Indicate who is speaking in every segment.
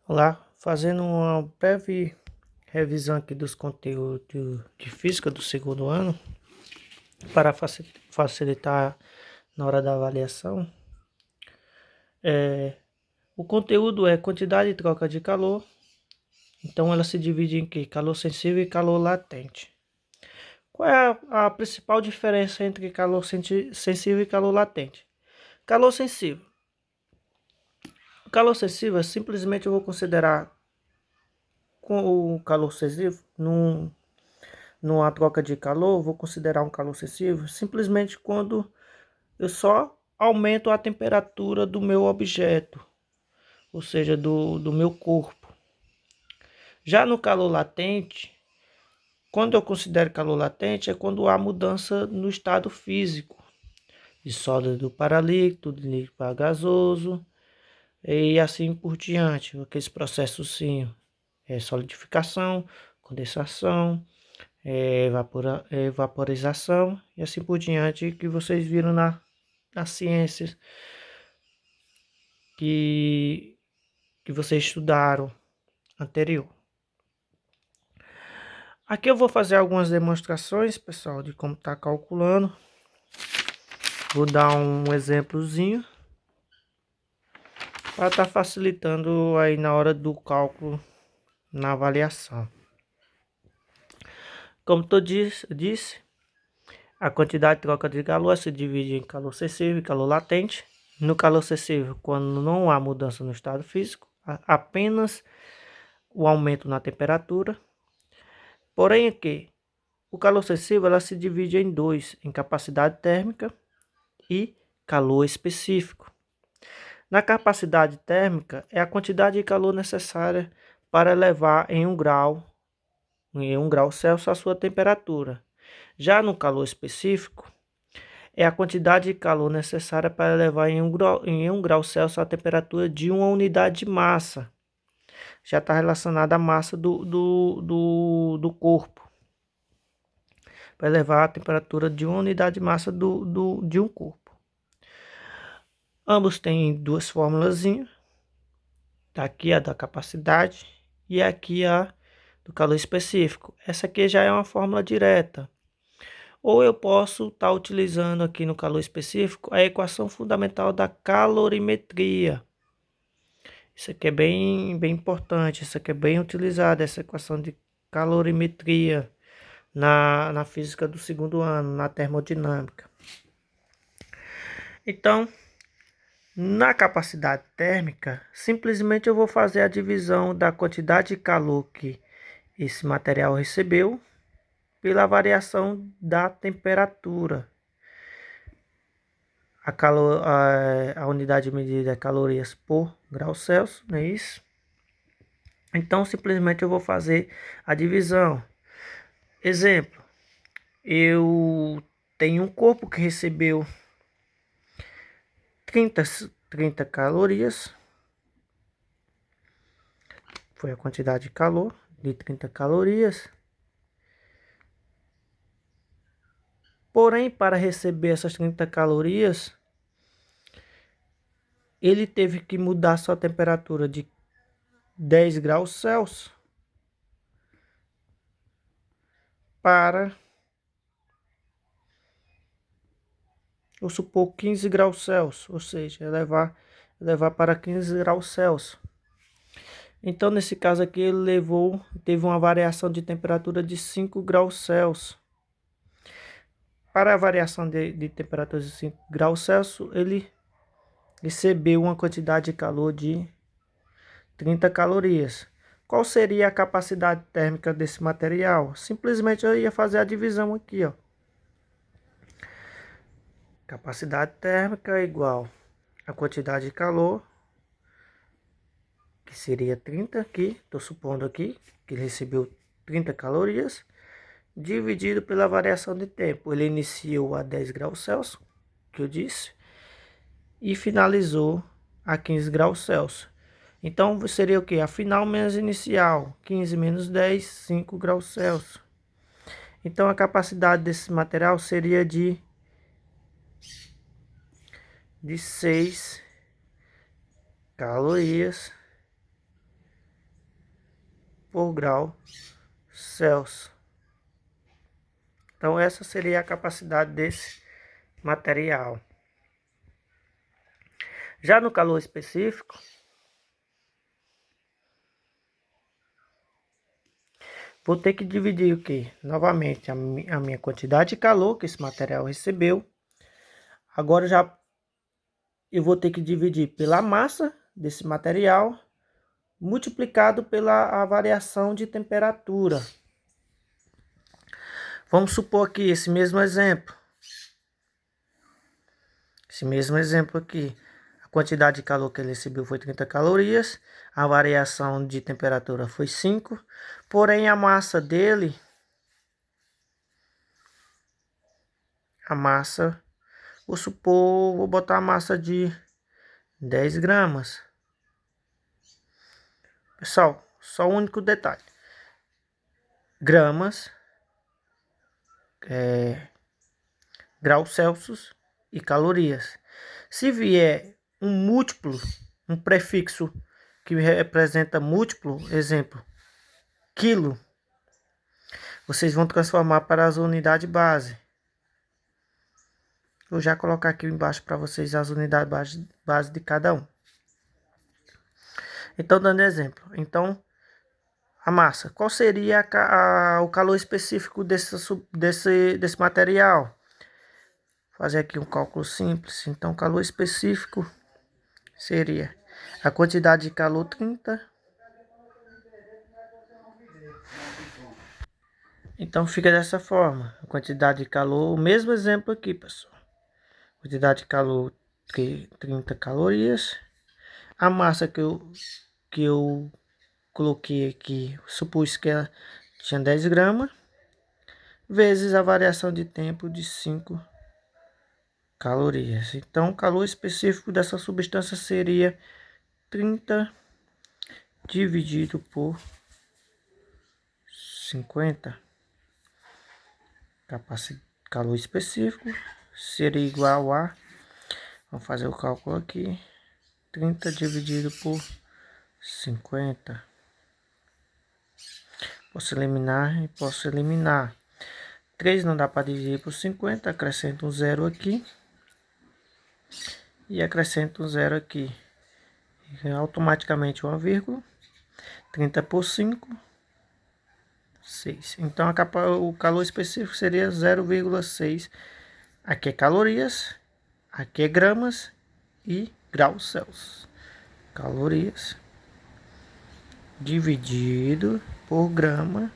Speaker 1: Olá, fazendo uma breve revisão aqui dos conteúdos de física do segundo ano para facilitar na hora da avaliação. O conteúdo é quantidade e troca de calor, então ela se divide em que? Calor sensível e calor latente. Qual é a principal diferença entre calor sensível e calor latente? Calor sensível. O calor sensível é simplesmente eu vou considerar com o calor sensível numa troca de calor, vou considerar um calor sensível simplesmente quando eu só aumento a temperatura do meu objeto, ou seja, do meu corpo. Já no calor latente, quando eu considero calor latente, é quando há mudança no estado físico, de sólido para líquido, de líquido para gasoso, e assim por diante. Aqueles processos sim, solidificação, condensação, vaporização e assim por diante, que vocês viram nas ciências que, que vocês estudaram anterior. Aqui eu vou fazer algumas demonstrações, pessoal, de como está calculando. Vou dar um exemplozinho para estar facilitando aí na hora do cálculo na avaliação. Como eu disse, a quantidade de troca de calor se divide em calor sensível e calor latente. No calor sensível, quando não há mudança no estado físico, apenas o aumento na temperatura. Porém, aqui, o calor sensível ela se divide em dois, em capacidade térmica e calor específico. Na capacidade térmica é a quantidade de calor necessária para elevar em 1 grau Celsius a sua temperatura. Já no calor específico, é a quantidade de calor necessária para elevar em 1 grau Celsius a temperatura de uma unidade de massa. Já está relacionada à massa do corpo. Para elevar a temperatura de uma unidade de massa de um corpo. Ambos têm duas fórmulas. Aqui a da capacidade e aqui a do calor específico. Essa aqui já é uma fórmula direta. Ou eu posso estar utilizando aqui no calor específico a equação fundamental da calorimetria. Isso aqui é bem importante, isso aqui é bem utilizado, essa equação de calorimetria na física do segundo ano, na termodinâmica. Então, na capacidade térmica, simplesmente eu vou fazer a divisão da quantidade de calor que esse material recebeu pela variação da temperatura. A unidade de medida é calorias por grau Celsius, não é isso? Então, simplesmente eu vou fazer a divisão. Exemplo, eu tenho um corpo que recebeu 30 calorias. Foi a quantidade de calor de 30 calorias. Porém, para receber essas 30 calorias, ele teve que mudar sua temperatura de 10 graus Celsius para, eu supor, 15 graus Celsius, ou seja, levar para 15 graus Celsius. Então, nesse caso aqui, ele teve uma variação de temperatura de 5 graus Celsius. Para a variação de temperatura de 5 graus Celsius, ele recebeu uma quantidade de calor de 30 calorias. Qual seria a capacidade térmica desse material? Simplesmente eu ia fazer a divisão aqui, ó. Capacidade térmica é igual a quantidade de calor, que seria 30 aqui, estou supondo aqui, que ele recebeu 30 calorias, dividido pela variação de tempo. Ele iniciou a 10 graus Celsius, que eu disse, e finalizou a 15 graus Celsius. Então, seria o que? A final menos inicial, 15 menos 10, 5 graus Celsius. Então, a capacidade desse material seria de 6 calorias por grau Celsius. Então essa seria a capacidade desse material. Já no calor específico, vou ter que dividir o que? Novamente, a minha quantidade de calor que esse material recebeu. Agora eu vou ter que dividir pela massa desse material, multiplicado pela variação de temperatura. Vamos supor aqui esse mesmo exemplo. Esse mesmo exemplo aqui. A quantidade de calor que ele recebeu foi 30 calorias. A variação de temperatura foi 5. Porém, a massa dele... vou botar a massa de 10 gramas. Pessoal, só um único detalhe. Gramas, graus Celsius e calorias. Se vier um múltiplo, um prefixo que representa múltiplo, exemplo, quilo, vocês vão transformar para as unidades base. Vou já colocar aqui embaixo para vocês as unidades base de cada um. Então, dando exemplo. Então, a massa. Qual seria o calor específico desse material? Vou fazer aqui um cálculo simples. Então, o calor específico seria a quantidade de calor 30. Então, fica dessa forma. A quantidade de calor, o mesmo exemplo aqui, pessoal. Quantidade de calor, 30 calorias. A massa que eu coloquei aqui, supus que ela tinha 10 gramas, vezes a variação de tempo de 5 calorias. Então, o calor específico dessa substância seria 30 dividido por 50. Calor específico seria igual a... Vamos fazer o cálculo aqui. 30 dividido por 50. Posso eliminar e posso eliminar. 3 não dá para dividir por 50. Acrescento um zero aqui. E acrescento um zero aqui. E automaticamente uma vírgula. 30 por 5. 6. Então o calor específico seria 0,6. Aqui é calorias. Aqui é gramas e graus Celsius. Calorias dividido por grama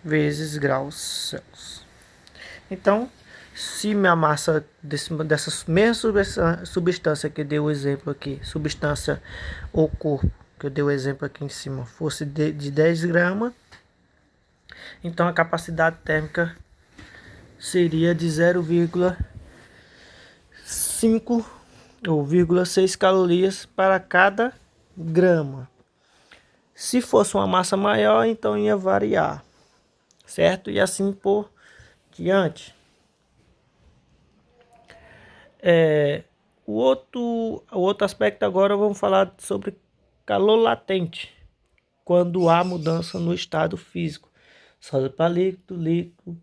Speaker 1: vezes graus Celsius. Então, se minha massa dessa mesma substância que deu o exemplo aqui, substância ou corpo, que eu dei o exemplo aqui em cima, fosse de 10 gramas, então a capacidade térmica seria de 0,5 ou 0,6 calorias para cada grama. Se fosse uma massa maior, então ia variar, certo? E assim por diante. O outro aspecto agora vamos falar sobre calor latente, quando há mudança no estado físico. Sólido para líquido, líquido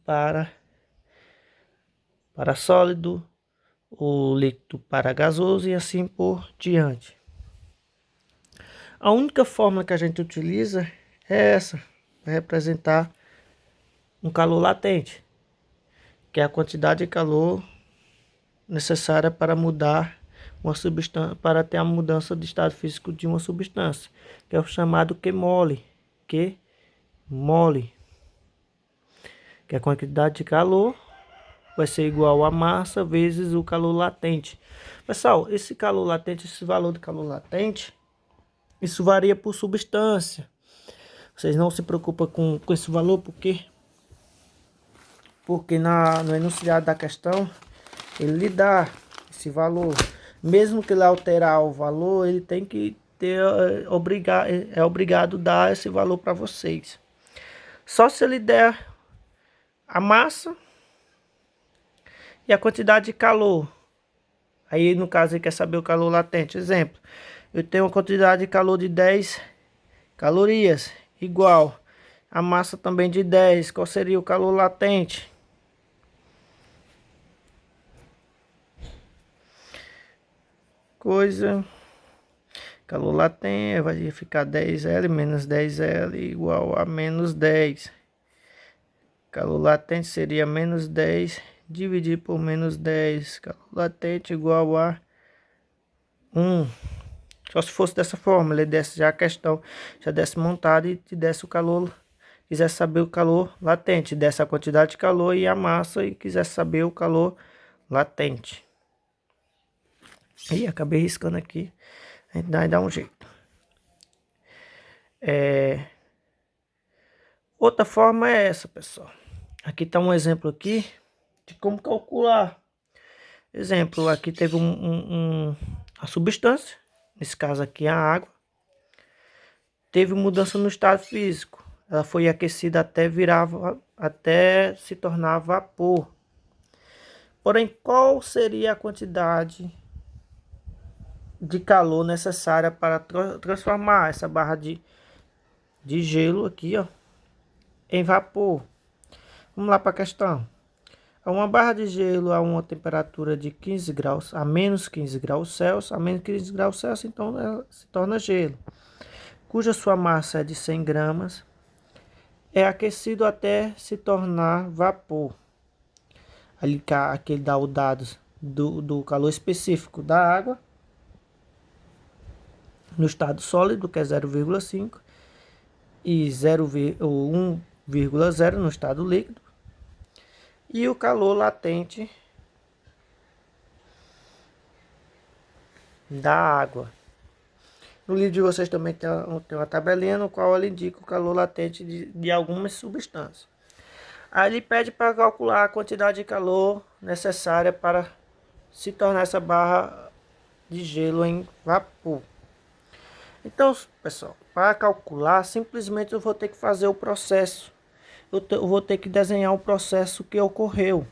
Speaker 1: para sólido, o líquido para gasoso e assim por diante. A única fórmula que a gente utiliza é essa, para representar um calor latente, que é a quantidade de calor necessária para mudar uma substância, para ter a mudança de estado físico de uma substância, que é o chamado Q-mole, que é a quantidade de calor vai ser igual a massa vezes o calor latente. Pessoal, esse calor latente, esse valor de calor latente, isso varia por substância. Vocês não se preocupam com esse valor, porque no enunciado da questão ele lhe dá esse valor. Mesmo que ele alterar o valor, ele tem que ter obrigado a dar esse valor para vocês. Só se ele der a massa e a quantidade de calor. Aí no caso ele quer saber o calor latente. Exemplo, eu tenho uma quantidade de calor de 10 calorias, igual a massa também de 10. Qual seria o calor latente? Calor latente vai ficar 10L menos 10L igual a menos 10. Calor latente seria menos 10 dividido por menos 10. Calor latente igual a 1. Só se fosse dessa forma, ele desse já a questão, já desse montada e te desse o calor, quisesse saber o calor latente, desse a quantidade de calor e a massa e quisesse saber o calor latente. E acabei riscando aqui, a gente vai dar um jeito. Outra forma é essa, pessoal. Aqui está um exemplo aqui de como calcular. Exemplo, aqui teve a substância, nesse caso aqui a água, teve mudança no estado físico. Ela foi aquecida até se tornar vapor. Porém, qual seria a quantidade de calor necessária para transformar essa barra de gelo aqui, ó, em vapor? Vamos lá para a questão. Uma barra de gelo a uma temperatura de 15 graus, a menos 15 graus Celsius, a menos 15 graus Celsius, então ela se torna gelo, cuja sua massa é de 100 gramas, é aquecido até se tornar vapor. Ali aqui dá os dados do calor específico da água, no estado sólido, que é 0,5, e 1,0 no estado líquido, e o calor latente da água. No livro de vocês também tem uma tabelinha no qual ele indica o calor latente de algumas substâncias. Aí ele pede para calcular a quantidade de calor necessária para se tornar essa barra de gelo em vapor. Então, pessoal, para calcular, simplesmente eu vou ter que fazer o processo. Eu vou ter que desenhar o processo que ocorreu.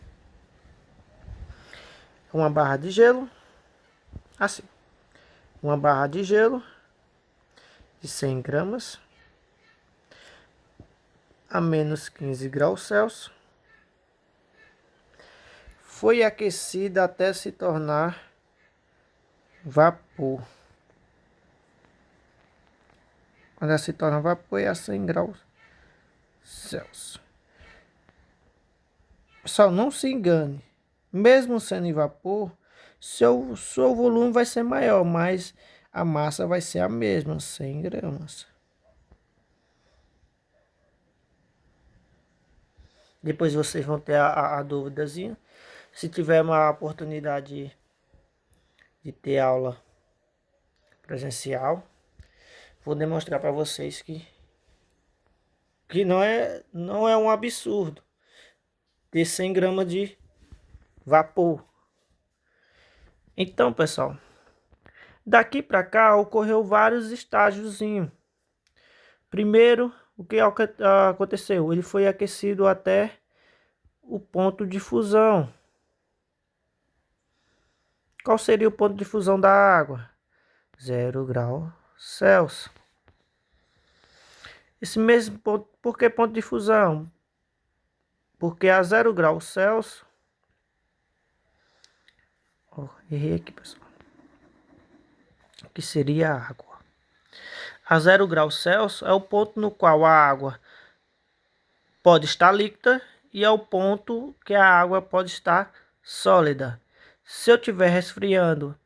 Speaker 1: Uma barra de gelo, assim. Uma barra de gelo de 100 gramas a menos 15 graus Celsius foi aquecida até se tornar vapor. Quando ela se torna vapor é a 100 graus Celsius. Pessoal, não se engane. Mesmo sendo em vapor, seu volume vai ser maior, mas a massa vai ser a mesma, 100 gramas. Depois vocês vão ter a dúvidazinha. Se tiver uma oportunidade de ter aula presencial, vou demonstrar para vocês que não é um absurdo ter 100 gramas de vapor. Então, pessoal, daqui para cá ocorreu vários estágiozinhos. Primeiro, o que aconteceu? Ele foi aquecido até o ponto de fusão. Qual seria o ponto de fusão da água? 0 graus Celsius. Esse mesmo ponto, por que ponto de fusão? Porque a 0 graus Celsius, errei aqui, pessoal, que seria a água. A 0 graus Celsius é o ponto no qual a água pode estar líquida e é o ponto que a água pode estar sólida. Se eu estiver resfriando,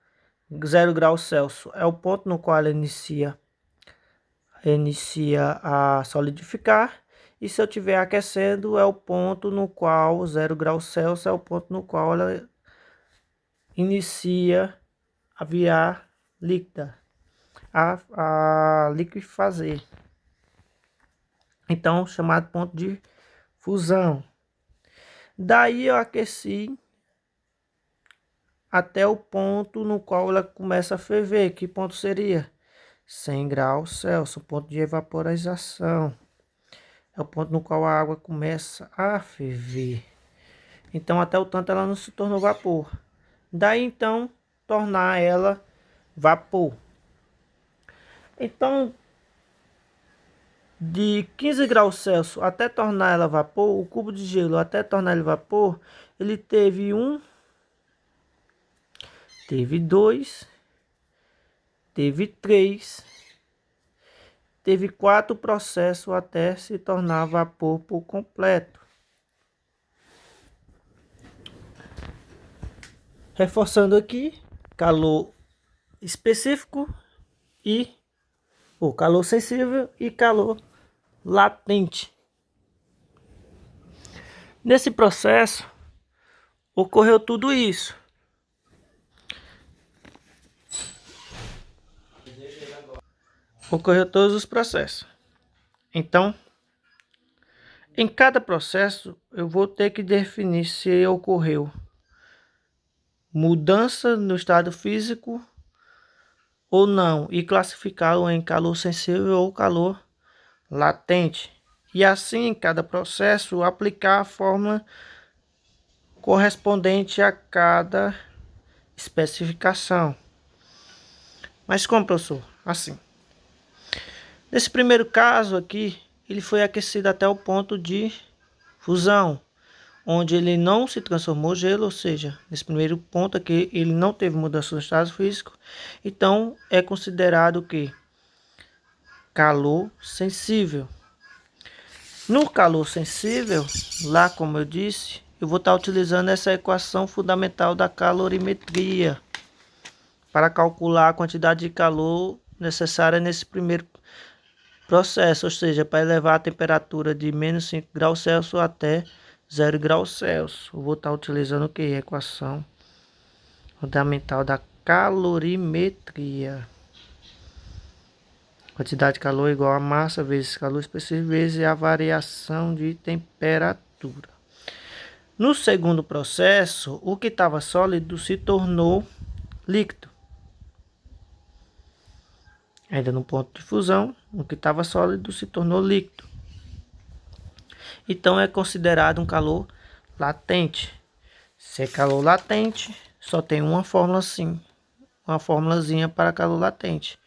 Speaker 1: 0 graus Celsius é o ponto no qual ela inicia a solidificar. E se eu estiver aquecendo, é o ponto no qual 0 graus Celsius é o ponto no qual ela inicia a virar líquida, a liquefazer. Então, chamado ponto de fusão. Daí eu aqueci até o ponto no qual ela começa a ferver. Que ponto seria? 100 graus Celsius, o ponto de evaporização. É o ponto no qual a água começa a ferver. Então, até o tanto ela não se tornou vapor. Daí, então, tornar ela vapor. Então, de 15 graus Celsius até tornar ela vapor, o cubo de gelo até tornar ele vapor, ele teve um, teve dois, teve três, teve 4 processos até se tornar vapor por completo. Reforçando aqui, calor específico e o calor sensível e calor latente. Nesse processo ocorreu tudo isso. Ocorreu todos os processos. Então, em cada processo eu vou ter que definir se ocorreu mudança no estado físico ou não e classificá-lo em calor sensível ou calor latente. E assim, em cada processo, aplicar a fórmula correspondente a cada especificação. Mas como, professor? Assim. Nesse primeiro caso aqui, ele foi aquecido até o ponto de fusão, onde ele não se transformou em gelo, ou seja, nesse primeiro ponto aqui ele não teve mudança no estado físico, então é considerado que calor sensível. No calor sensível, lá como eu disse, eu vou estar utilizando essa equação fundamental da calorimetria para calcular a quantidade de calor necessária nesse primeiro processo, ou seja, para elevar a temperatura de menos 5 graus Celsius até 0 graus Celsius. Eu vou estar utilizando o que? A equação fundamental da calorimetria. Quantidade de calor igual a massa vezes calor específico vezes a variação de temperatura. No segundo processo, o que estava sólido se tornou líquido. Ainda no ponto de fusão, o que estava sólido se tornou líquido. Então é considerado um calor latente. Se é calor latente, só tem uma fórmula assim, uma formulazinha para calor latente.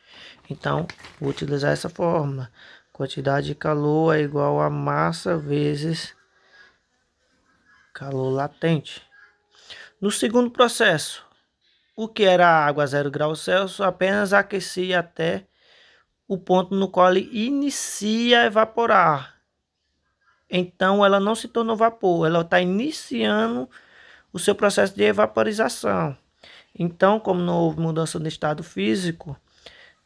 Speaker 1: Então, vou utilizar essa fórmula. Quantidade de calor é igual a massa vezes calor latente. No segundo processo, o que era a água a 0 graus Celsius apenas aquecia até o ponto no qual ele inicia a evaporar. Então, ela não se tornou vapor, ela está iniciando o seu processo de evaporização. Então, como não houve mudança no estado físico,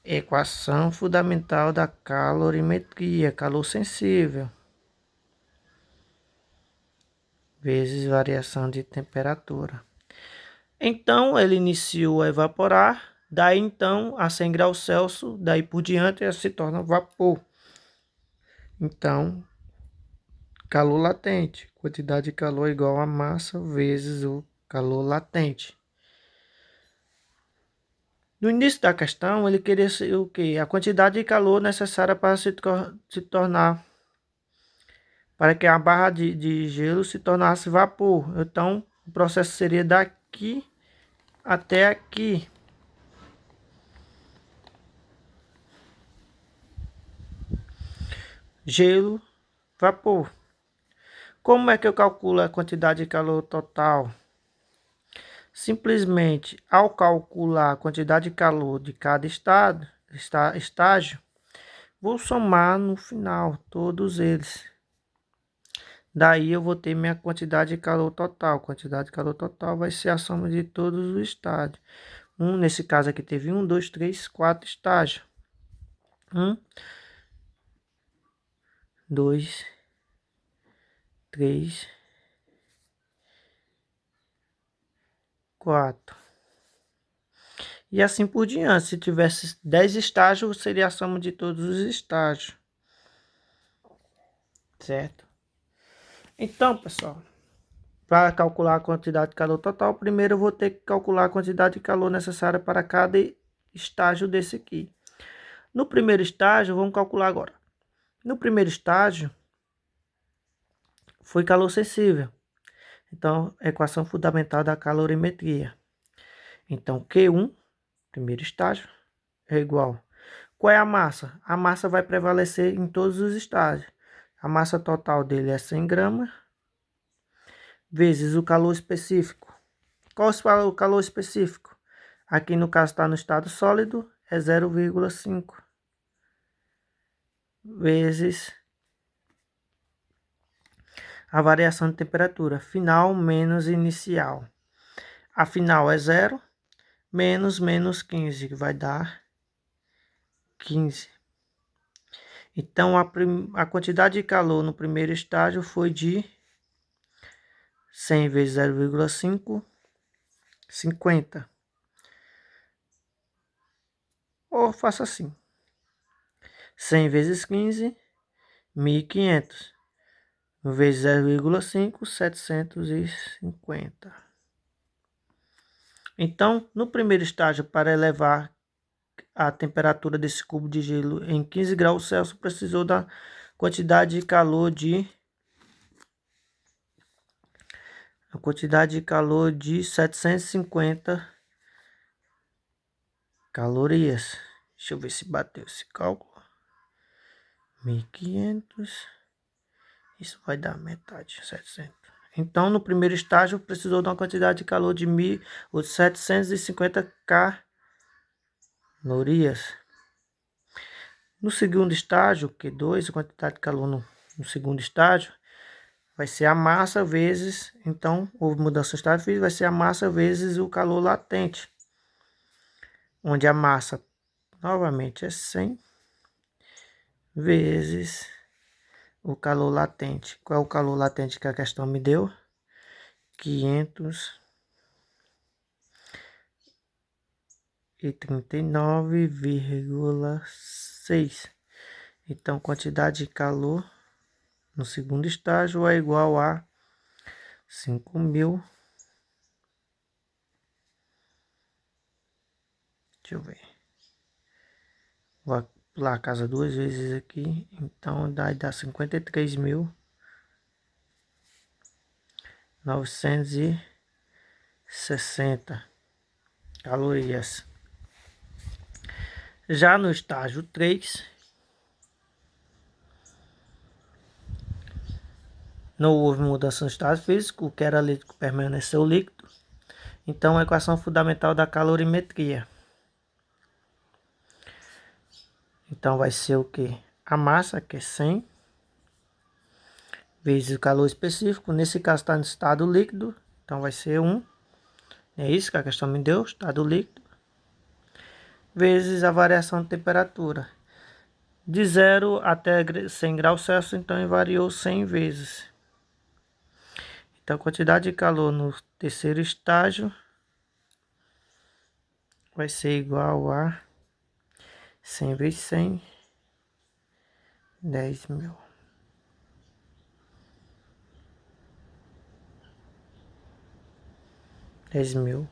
Speaker 1: equação fundamental da calorimetria, calor sensível, vezes variação de temperatura. Então, ele iniciou a evaporar, daí então a 100 graus Celsius, daí por diante ela se torna vapor. Então, calor latente, quantidade de calor igual a massa vezes o calor latente. No início da questão, ele queria o quê? A quantidade de calor necessária para se tornar, para que a barra de gelo se tornasse vapor. Então, o processo seria daqui até aqui. Gelo, vapor. Como é que eu calculo a quantidade de calor total? Simplesmente, ao calcular a quantidade de calor de cada estágio, vou somar no final todos eles. Daí eu vou ter minha quantidade de calor total. Quantidade de calor total vai ser a soma de todos os estágios. Nesse caso aqui teve 1, 2, 3, 4 estágios. 1, 2, 3, 4. E assim por diante. Se tivesse 10 estágios, seria a soma de todos os estágios. Certo? Então, pessoal, para calcular a quantidade de calor total, primeiro eu vou ter que calcular a quantidade de calor necessária para cada estágio desse aqui. No primeiro estágio, vamos calcular agora. No primeiro estágio, foi calor sensível. Então, equação fundamental da calorimetria. Então, Q1, primeiro estágio, é igual a Qual é a massa? A massa vai prevalecer em todos os estágios. A massa total dele é 100 gramas, vezes o calor específico. Qual é o calor específico? Aqui no caso está no estado sólido, é 0,5 vezes a variação de temperatura final menos inicial. A final é 0, menos 15, que vai dar 15. Então, a quantidade de calor no primeiro estágio foi de 100 vezes 0,5, 50. Ou faça assim. 100 vezes 15, 1.500. Vezes 0,5, 750. Então, no primeiro estágio, para elevar a temperatura desse cubo de gelo em 15 graus Celsius, precisou da quantidade de calor de 750 calorias. Deixa eu ver se bateu esse cálculo. 1.500. Isso vai dar metade, 700. Então, no primeiro estágio, precisou de uma quantidade de calor de 750 calorias. No segundo estágio, Q2, a quantidade de calor no segundo estágio, vai ser a massa vezes, então, houve mudança no estado físico, vai ser a massa vezes o calor latente. Onde a massa, novamente, é 100 vezes o calor latente. Qual é o calor latente que a questão me deu? 539,6. Então, quantidade de calor no segundo estágio é igual a 5.000. Deixa eu ver. Vou pular a casa duas vezes aqui. Então, dá 53.960 calorias. Já no estágio 3, não houve mudança no estado físico, o que era líquido permaneceu líquido. Então, a equação fundamental da calorimetria. Então, vai ser o que? A massa, que é 100, vezes o calor específico. Nesse caso, está no estado líquido, então vai ser 1. É isso que a questão me deu, estado líquido. Vezes a variação de temperatura. De 0 até 100 graus Celsius, então variou 100 vezes. Então, a quantidade de calor no terceiro estágio vai ser igual a 100 vezes 100, 10.000. 10.000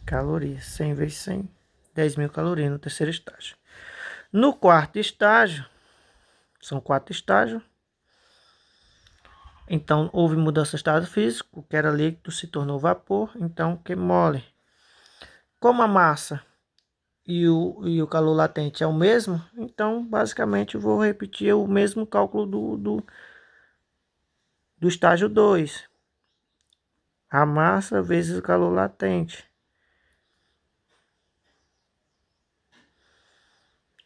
Speaker 1: calorias. 100 vezes 100, 10.000 calorias no terceiro estágio. No quarto estágio, são 4 estágios. Então, houve mudança de estado físico, o que era líquido se tornou vapor, então que mole. Como a massa e o calor latente é o mesmo, então, basicamente, eu vou repetir o mesmo cálculo do estágio 2. A massa vezes o calor latente.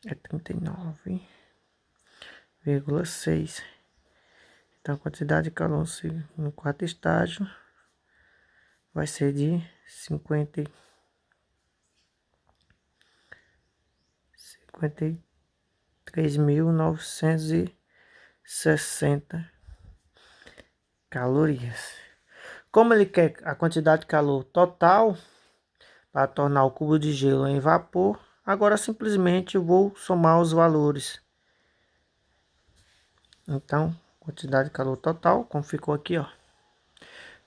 Speaker 1: É 39,6. Então, a quantidade de calor no quarto estágio vai ser de 53.960 calorias. Como ele quer a quantidade de calor total para tornar o cubo de gelo em vapor, agora simplesmente eu vou somar os valores. Então, quantidade de calor total, como ficou aqui, ó,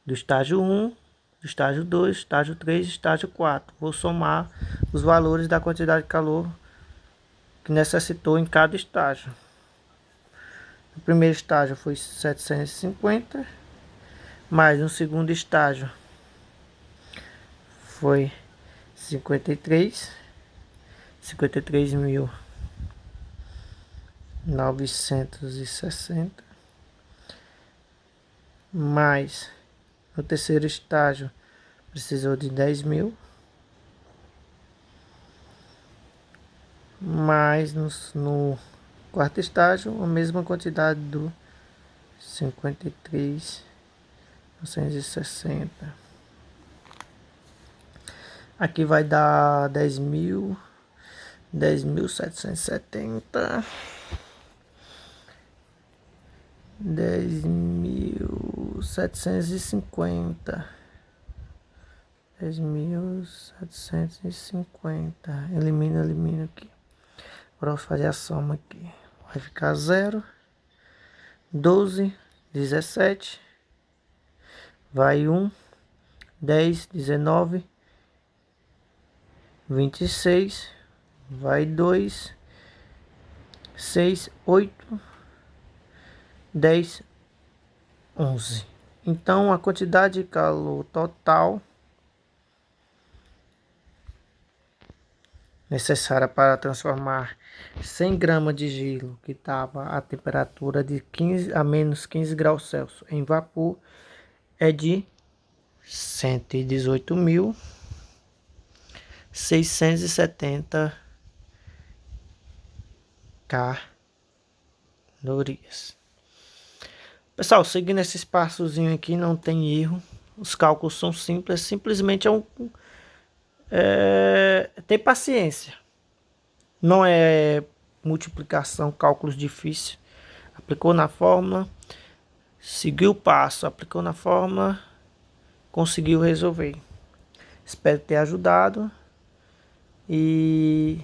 Speaker 1: do estágio 1, do estágio 2, estágio 3, estágio 4. Vou somar os valores da quantidade de calor que necessitou em cada estágio. O primeiro estágio foi 750, mais no segundo estágio foi 53, 53.960, mais no terceiro estágio precisou de 10.000, mais no quarto estágio a mesma quantidade do 53.960. Aqui vai dar 10.770, 10.750, 10.750. Elimina aqui. Agora vamos fazer a soma aqui. Vai ficar 0, 12, 17, vai 1, 10, 19, 26, vai 2, 6, 8, 10, 11. Então a quantidade de calor total necessária para transformar 100 gramas de gelo que estava a temperatura de 15 a menos 15 graus Celsius em vapor é de 118.670 calorias. Pessoal, seguindo esse passozinho aqui não tem erro. Os cálculos são simples, simplesmente ter paciência. Não é multiplicação, cálculos difíceis. Aplicou na fórmula, seguiu o passo, aplicou na fórmula, conseguiu resolver. Espero ter ajudado e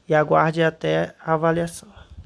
Speaker 1: aguarde até a avaliação.